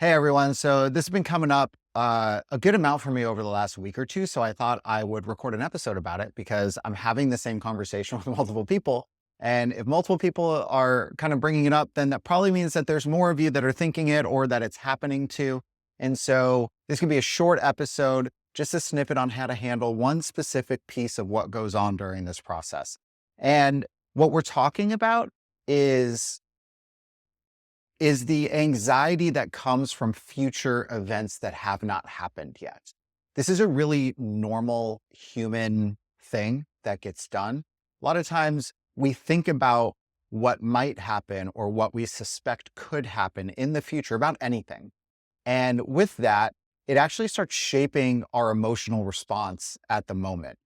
Hey everyone. So this has been coming up a good amount for me over the last week or two. So I thought I would record an episode about it because I'm having the same conversation with multiple people. And if multiple people are kind of bringing it up, then that probably means that there's more of you that are thinking it or that it's happening to. And so this can be a short episode, just a snippet on how to handle one specific piece of what goes on during this process. And what we're talking about is is the anxiety that comes from future events that have not happened yet. This is a really normal human thing that gets done. A lot of times we think about what might happen or what we suspect could happen in the future about anything. And with that, it actually starts shaping our emotional response at the moment.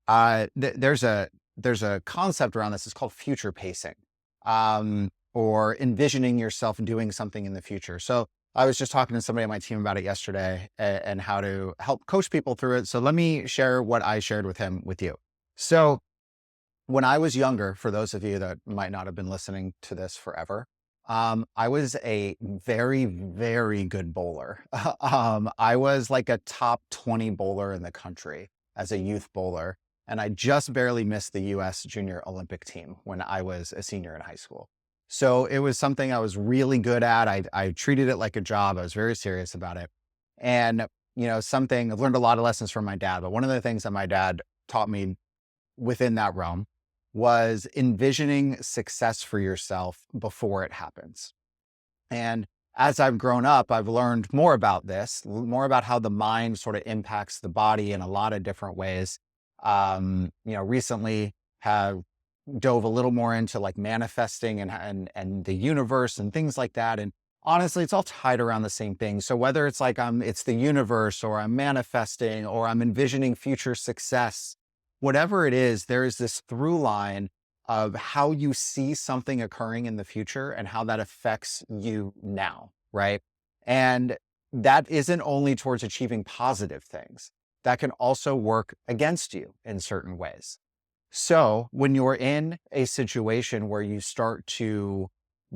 There's a concept around this. It's called future pacing. Or envisioning yourself doing something in the future. So I was just talking to somebody on my team about it yesterday and how to help coach people through it. So let me share what I shared with him with you. So when I was younger, for those of you that might not have been listening to this forever, I was a very, very good bowler. I was like a top 20 bowler in the country as a youth bowler. And I just barely missed the US Junior Olympic team when I was a senior in high school. So it was something I was really good at. I treated it like a job. I was very serious about it. And, something I've learned a lot of lessons from my dad, but one of the things that my dad taught me within that realm was envisioning success for yourself before it happens. And as I've grown up, I've learned more about this, more about how the mind sort of impacts the body in a lot of different ways. Recently have dove a little more into like manifesting and the universe and things like that. And honestly, it's all tied around the same thing. So whether it's like it's the universe or I'm manifesting or I'm envisioning future success, whatever it is, there is this through line of how you see something occurring in the future and how that affects you now, right? And that isn't only towards achieving positive things. That can also work against you in certain ways. So when you're in a situation where you start to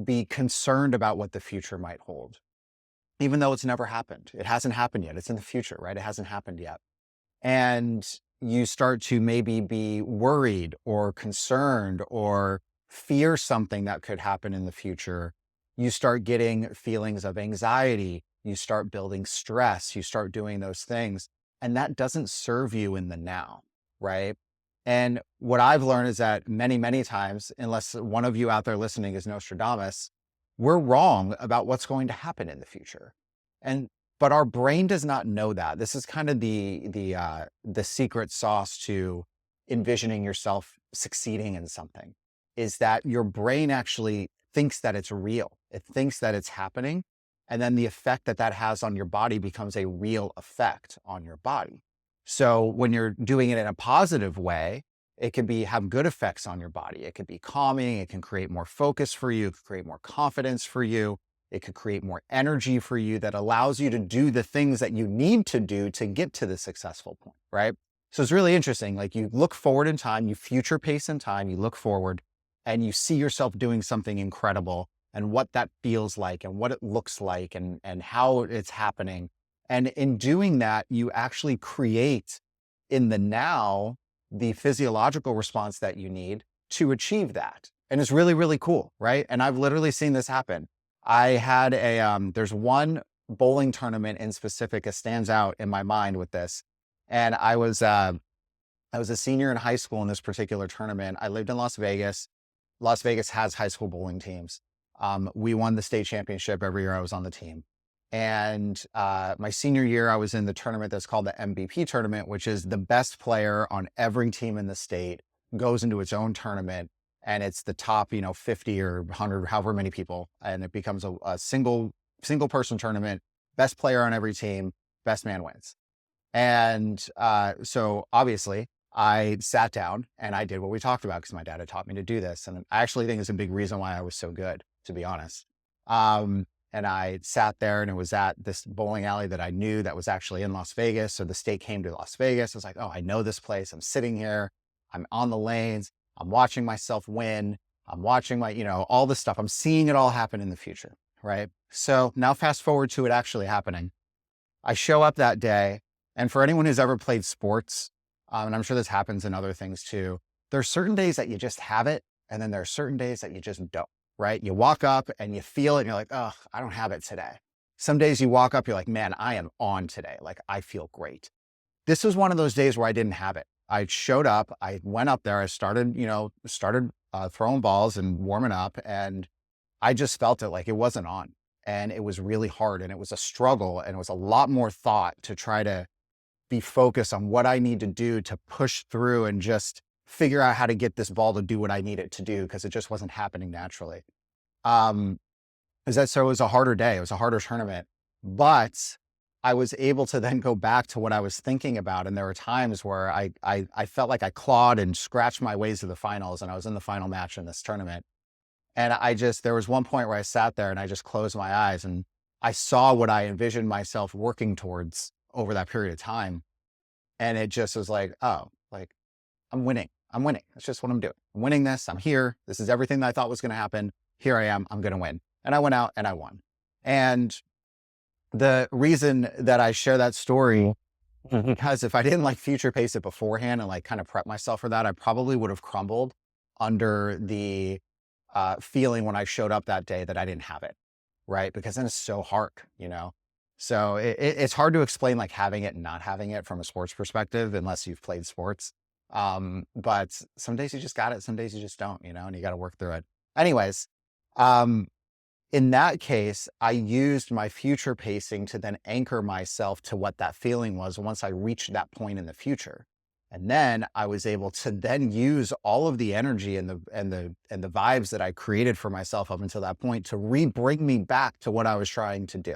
be concerned about what the future might hold, even though it's never happened, it hasn't happened yet. It's in the future, right? It hasn't happened yet. And you start to maybe be worried or concerned or fear something that could happen in the future. You start getting feelings of anxiety. You start building stress. You start doing those things. And that doesn't serve you in the now, right? And what I've learned is that many, many times, unless one of you out there listening is Nostradamus, we're wrong about what's going to happen in the future. But our brain does not know that. This is kind of the secret sauce to envisioning yourself succeeding in something, is that your brain actually thinks that it's real. It thinks that it's happening. And then the effect that that has on your body becomes a real effect on your body. So when you're doing it in a positive way, it can have good effects on your body. It could be calming. It can create more focus for you. It can create more confidence for you. It could create more energy for you that allows you to do the things that you need to do to get to the successful point, right? So it's really interesting. Like you look forward in time, you future pace in time, you look forward and you see yourself doing something incredible and what that feels like and what it looks like and how it's happening. And in doing that, you actually create in the now the physiological response that you need to achieve that. And it's really, really cool, right? And I've literally seen this happen. I had there's one bowling tournament in specific that stands out in my mind with this. And I was a senior in high school in this particular tournament. I lived in Las Vegas. Las Vegas has high school bowling teams. We won the state championship every year I was on the team. And my senior year, I was in the tournament that's called the MVP tournament, which is the best player on every team in the state goes into its own tournament. And it's the top, 50 or 100, however many people. And it becomes a single person tournament, best player on every team, best man wins. And so obviously I sat down and I did what we talked about because my dad had taught me to do this. And I actually think it's a big reason why I was so good, to be honest. And I sat there and it was at this bowling alley that I knew that was actually in Las Vegas. So the state came to Las Vegas. I was like, oh, I know this place. I'm sitting here. I'm on the lanes. I'm watching myself win. I'm watching all this stuff. I'm seeing it all happen in the future, right? So now fast forward to it actually happening. I show up that day, and for anyone who's ever played sports, and I'm sure this happens in other things too, there's certain days that you just have it, and then there are certain days that you just don't, right? You walk up and you feel it, and you're like, oh, I don't have it today. Some days you walk up, you're like, man, I am on today. Like, I feel great. This was one of those days where I didn't have it. I showed up, I went up there, I started, throwing balls and warming up, and I just felt it like it wasn't on. And it was really hard, and it was a struggle, and it was a lot more thought to try to be focused on what I need to do to push through and just figure out how to get this ball to do what I need it to do, because it just wasn't happening naturally. Um, so it was a harder day. It was a harder tournament, but I was able to then go back to what I was thinking about. And there were times where I felt like I clawed and scratched my ways to the finals, and I was in the final match in this tournament. And there was one point where I sat there and I just closed my eyes and I saw what I envisioned myself working towards over that period of time. And it just was like, oh, like I'm winning. I'm winning. That's just what I'm doing. I'm winning this. I'm here. This is everything that I thought was going to happen. Here I am. I'm going to win. And I went out and I won. And the reason that I share that story is because if I didn't like future pace it beforehand and like kind of prep myself for that, I probably would have crumbled under the feeling when I showed up that day that I didn't have it, right? Because then it's so hard, you know? So it's hard to explain like having it and not having it from a sports perspective, unless you've played sports. But some days you just got it. Some days you just don't, you know, and you got to work through it. Anyways, in that case, I used my future pacing to then anchor myself to what that feeling was once I reached that point in the future. And then I was able to then use all of the energy and the vibes that I created for myself up until that point to bring me back to what I was trying to do.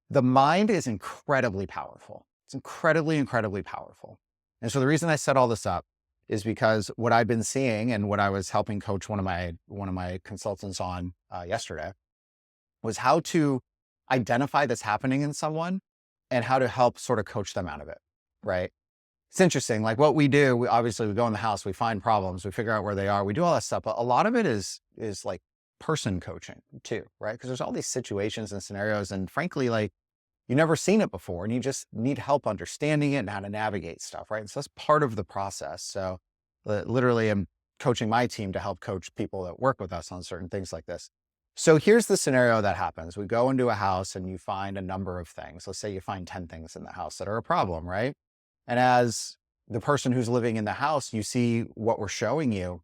The mind is incredibly powerful. It's incredibly, incredibly powerful. And so the reason I set all this up is because what I've been seeing and what I was helping coach one of my consultants on yesterday was how to identify this happening in someone and how to help sort of coach them out of it, right? It's interesting. Like what we do, we go in the house, we find problems, we figure out where they are, we do all that stuff. But a lot of it is like person coaching too, right? Because there's all these situations and scenarios, and frankly, like you've never seen it before, and you just need help understanding it and how to navigate stuff, right? And so that's part of the process. So literally, I'm coaching my team to help coach people that work with us on certain things like this. So here's the scenario that happens. We go into a house and you find a number of things. Let's say you find 10 things in the house that are a problem, right? And as the person who's living in the house, you see what we're showing you,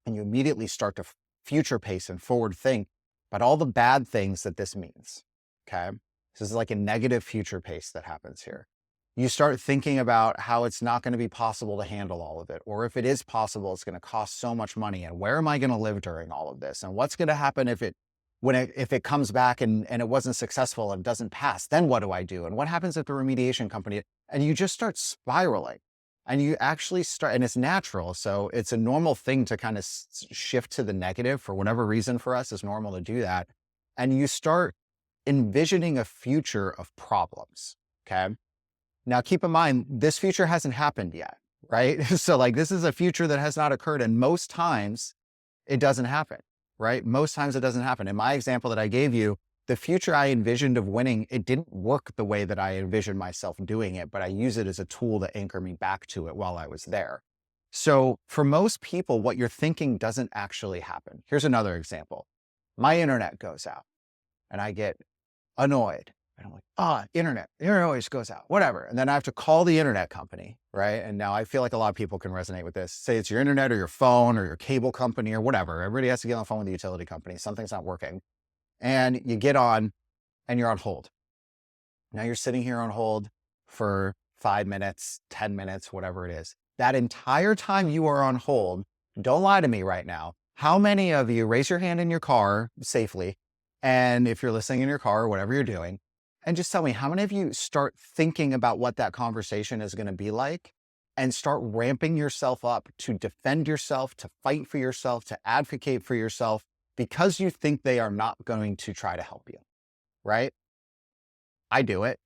and you immediately start to future pace and forward think about all the bad things that this means, okay? This is like a negative future pace that happens here. You start thinking about how it's not going to be possible to handle all of it. Or if it is possible, it's going to cost so much money. And where am I going to live during all of this? And what's going to happen if it comes back and it wasn't successful and doesn't pass? Then what do I do? And what happens if the remediation company, and you just start spiraling, and you actually start, and it's natural. So it's a normal thing to kind of shift to the negative for whatever reason. For us, it's normal to do that. And you start envisioning a future of problems. Okay. Now, keep in mind, this future hasn't happened yet, right? So like, this is a future that has not occurred. And most times it doesn't happen, right? Most times it doesn't happen. In my example that I gave you, the future I envisioned of winning, it didn't work the way that I envisioned myself doing it, but I use it as a tool to anchor me back to it while I was there. So for most people, what you're thinking doesn't actually happen. Here's another example. My internet goes out and I get annoyed. And I'm like, internet always goes out, whatever. And then I have to call the internet company, right? And now I feel like a lot of people can resonate with this. Say it's your internet or your phone or your cable company or whatever. Everybody has to get on the phone with the utility company. Something's not working. And you get on and you're on hold. Now you're sitting here on hold for 5 minutes, 10 minutes, whatever it is. That entire time you are on hold, don't lie to me right now. How many of you raise your hand in your car safely? And if you're listening in your car or whatever you're doing, and just tell me, how many of you start thinking about what that conversation is going to be like and start ramping yourself up to defend yourself, to fight for yourself, to advocate for yourself, because you think they are not going to try to help you, right? I do it.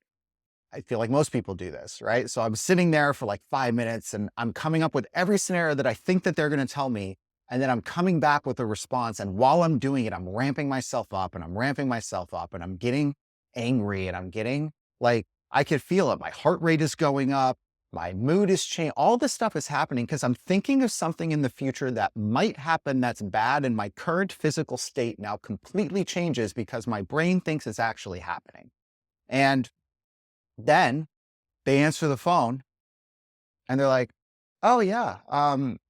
I feel like most people do this, right? So I'm sitting there for like 5 minutes and I'm coming up with every scenario that I think that they're going to tell me. And then I'm coming back with a response. And while I'm doing it, I'm ramping myself up and I'm ramping myself up and I'm getting angry and I'm getting like, I could feel it. My heart rate is going up. My mood is changing. All this stuff is happening because I'm thinking of something in the future that might happen that's bad. And my current physical state now completely changes because my brain thinks it's actually happening. And then they answer the phone and they're like, oh yeah,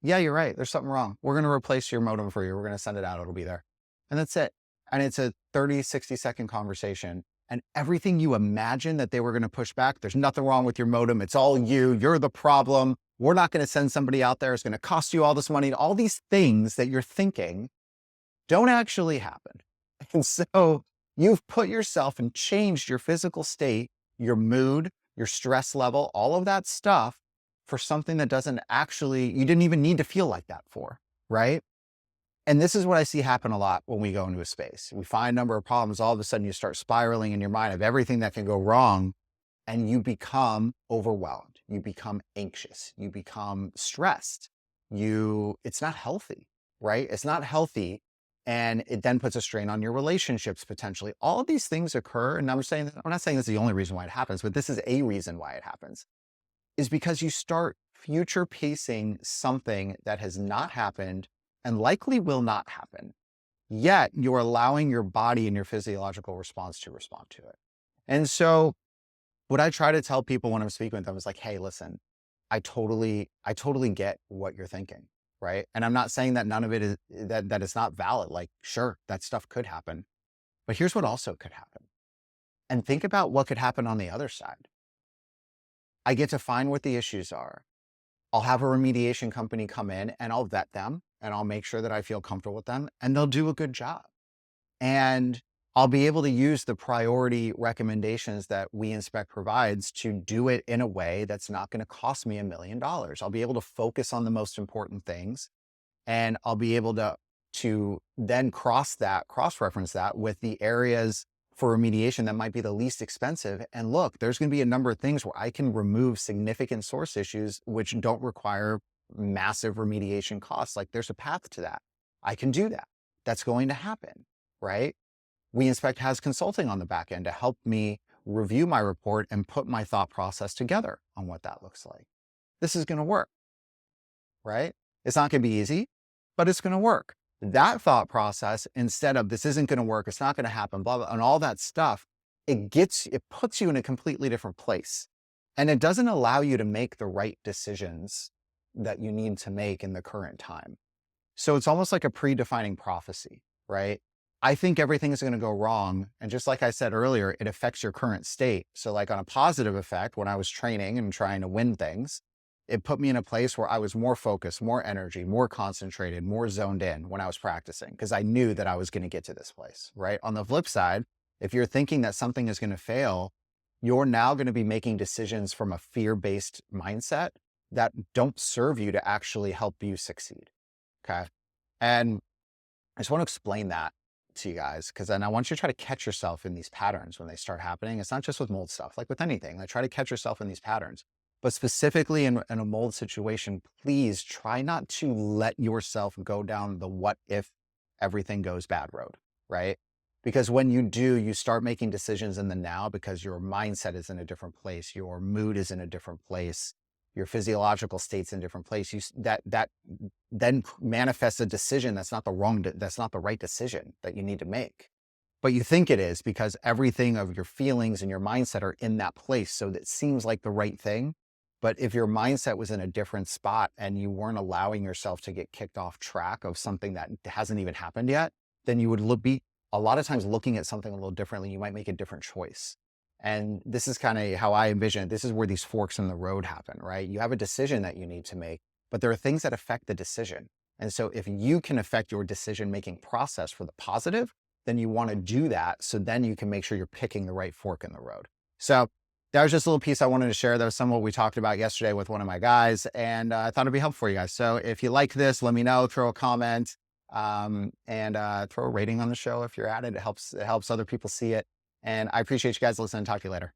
yeah, you're right. There's something wrong. We're going to replace your modem for you. We're going to send it out. It'll be there. And that's it. And it's a 30, 60-second conversation. And everything you imagine that they were going to push back, there's nothing wrong with your modem. It's all you. You're the problem. We're not going to send somebody out there. It's going to cost you all this money. All these things that you're thinking don't actually happen. And so you've put yourself and changed your physical state, your mood, your stress level, all of that stuff for something that doesn't actually, you didn't even need to feel like that for, right? And this is what I see happen a lot when we go into a space. We find a number of problems. All of a sudden you start spiraling in your mind of everything that can go wrong and you become overwhelmed. You become anxious. You become stressed. It's not healthy, right? It's not healthy. And it then puts a strain on your relationships potentially. All of these things occur. And I'm not saying this is the only reason why it happens, but this is a reason why it happens, is because you start future pacing something that has not happened and likely will not happen. Yet you're allowing your body and your physiological response to respond to it. And so what I try to tell people when I'm speaking with them is like, hey, listen, I totally get what you're thinking, right? And I'm not saying that none of it is, that it's not valid. Like, sure, that stuff could happen. But here's what also could happen. And think about what could happen on the other side. I get to find what the issues are. I'll have a remediation company come in and I'll vet them and I'll make sure that I feel comfortable with them and they'll do a good job. And I'll be able to use the priority recommendations that We Inspect provides to do it in a way that's not going to cost me $1 million. I'll be able to focus on the most important things and I'll be able to then cross-reference that with the areas for remediation that might be the least expensive. And look, there's going to be a number of things where I can remove significant source issues, which don't require massive remediation costs. Like there's a path to that. I can do that. That's going to happen, right? We Inspect has consulting on the back end to help me review my report and put my thought process together on what that looks like. This is going to work, right? It's not going to be easy, but it's going to work. That thought process, instead of this isn't going to work, it's not going to happen, blah, blah, and all that stuff, it puts you in a completely different place. And it doesn't allow you to make the right decisions that you need to make in the current time. So it's almost like a predefining prophecy, right? I think everything is going to go wrong. And just like I said earlier, it affects your current state. So like on a positive effect, when I was training and trying to win things, it put me in a place where I was more focused, more energy, more concentrated, more zoned in when I was practicing, because I knew that I was going to get to this place, right? On the flip side, if you're thinking that something is going to fail, you're now going to be making decisions from a fear-based mindset that don't serve you to actually help you succeed, okay? And I just want to explain that to you guys, because then I want you to try to catch yourself in these patterns when they start happening. It's not just with mold stuff, like with anything. Like try to catch yourself in these patterns. But specifically in a mold situation, please try not to let yourself go down the what if everything goes bad road, right? Because when you do, you start making decisions in the now because your mindset is in a different place. Your mood is in a different place. Your physiological state's in a different place. That then manifests a decision that's not the right decision that you need to make. But you think it is because everything of your feelings and your mindset are in that place. So that seems like the right thing. But if your mindset was in a different spot and you weren't allowing yourself to get kicked off track of something that hasn't even happened yet, then you would be a lot of times looking at something a little differently. You might make a different choice. And this is kind of how I envision it. This is where these forks in the road happen, right? You have a decision that you need to make, but there are things that affect the decision. And so if you can affect your decision-making process for the positive, then you want to do that. So then you can make sure you're picking the right fork in the road. So that was just a little piece I wanted to share. That was some of what we talked about yesterday with one of my guys. And I thought it'd be helpful for you guys. So if you like this, let me know, throw a comment, and throw a rating on the show if you're at it. It helps other people see it. And I appreciate you guys listening. Talk to you later.